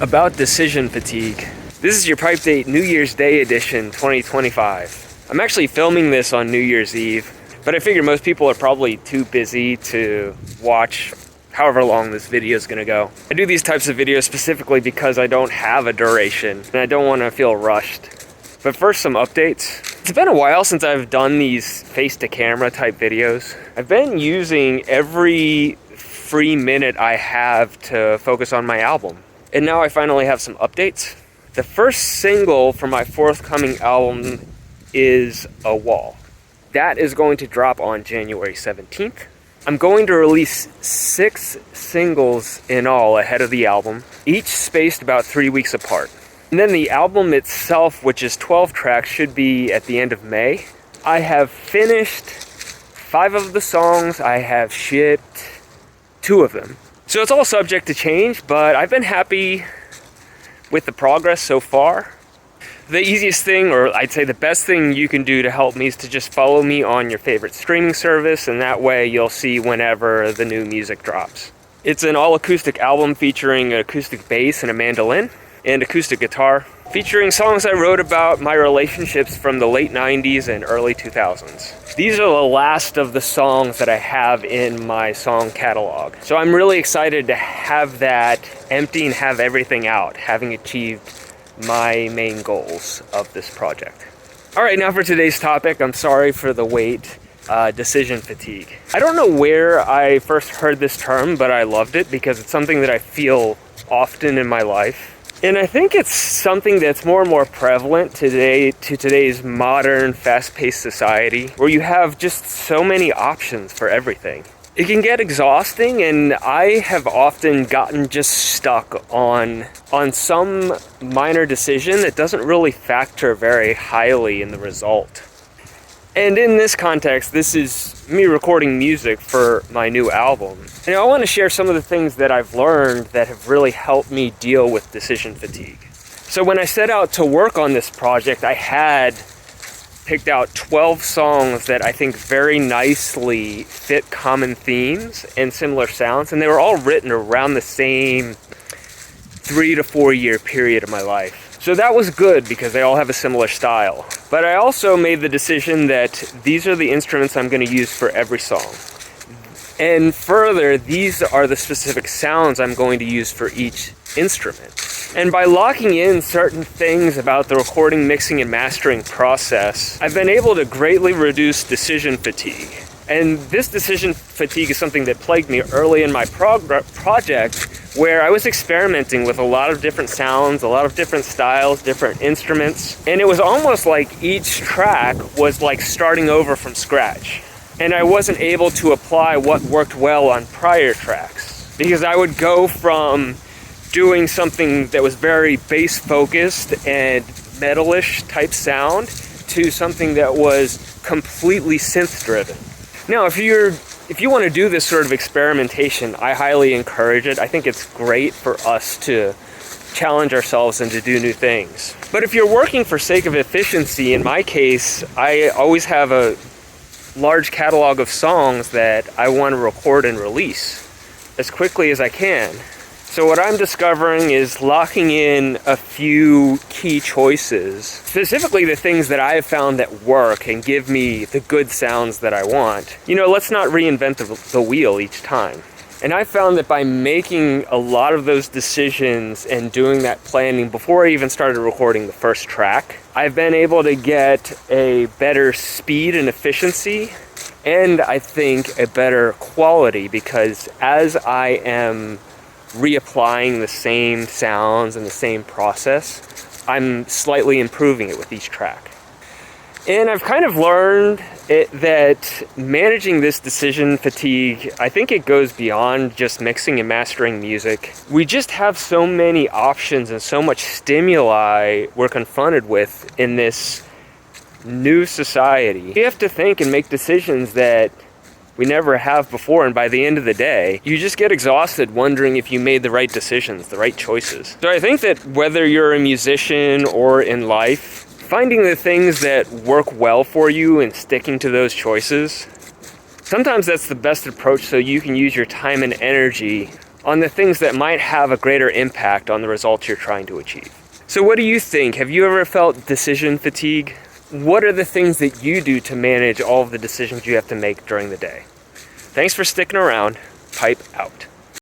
About decision fatigue. This is your Pipe Date New Year's Day edition 2025. I'm actually filming this on New Year's Eve, but I figure most people are probably too busy to watch however long this video is going to go. I do these types of videos specifically because I don't have a duration and I don't want to feel rushed. But first, some updates. It's been a while since I've done these face-to-camera type videos. I've been using every free minute I have to focus on my album. And now I finally have some updates. The first single for my forthcoming album is A Wall. That is going to drop on January 17th. I'm going to release 6 singles in all ahead of the album, each spaced about 3 weeks apart. And then the album itself, which is 12 tracks, should be at the end of May. I have finished 5 of the songs. I have shipped 2 of them. So it's all subject to change, but I've been happy with the progress so far. The easiest thing, or I'd say the best thing you can do to help me is to just follow me on your favorite streaming service, and that way you'll see whenever the new music drops. It's an all-acoustic album featuring an acoustic bass and a mandolin, and acoustic guitar, featuring songs I wrote about my relationships from the late 90s and early 2000s. These are the last of the songs that I have in my song catalog. So I'm really excited to have that empty and have everything out, having achieved my main goals of this project. All right, now for today's topic. I'm sorry for the wait. Decision fatigue. I don't know where I first heard this term, but I loved it because it's something that I feel often in my life. And I think it's something that's more and more prevalent today to today's modern, fast-paced society, where you have just so many options for everything. It can get exhausting, and I have often gotten just stuck on some minor decision that doesn't really factor very highly in the result. And in this context, this is me recording music for my new album. And I want to share some of the things that I've learned that have really helped me deal with decision fatigue. So when I set out to work on this project, I had picked out 12 songs that I think very nicely fit common themes and similar sounds, and they were all written around the same 3 to 4 year period of my life. So that was good because they all have a similar style. But I also made the decision that these are the instruments I'm going to use for every song. And further, these are the specific sounds I'm going to use for each instrument. And by locking in certain things about the recording, mixing, and mastering process, I've been able to greatly reduce decision fatigue. And this decision fatigue is something that plagued me early in my project, where I was experimenting with a lot of different sounds, a lot of different styles, different instruments. And it was almost like each track was like starting over from scratch. And I wasn't able to apply what worked well on prior tracks, because I would go from doing something that was very bass focused and metalish type sound to something that was completely synth driven. Now, if you want to do this sort of experimentation, I highly encourage it. I think it's great for us to challenge ourselves and to do new things. But if you're working for sake of efficiency, in my case, I always have a large catalog of songs that I want to record and release as quickly as I can. So what I'm discovering is locking in a few key choices, specifically the things that I have found that work and give me the good sounds that I want. Let's not reinvent the wheel each time. And I found that by making a lot of those decisions and doing that planning before I even started recording the first track, I've been able to get a better speed and efficiency, and I think a better quality, because as I am reapplying the same sounds and the same process, I'm slightly improving it with each track. And I've kind of learned that managing this decision fatigue, I think it goes beyond just mixing and mastering music. We just have so many options and so much stimuli we're confronted with in this new society. We have to think and make decisions that we never have before, and by the end of the day, you just get exhausted wondering if you made the right decisions, the right choices. So I think that whether you're a musician or in life, finding the things that work well for you and sticking to those choices, sometimes that's the best approach so you can use your time and energy on the things that might have a greater impact on the results you're trying to achieve. So what do you think? Have you ever felt decision fatigue? What are the things that you do to manage all of the decisions you have to make during the day? Thanks for sticking around. Pipe out.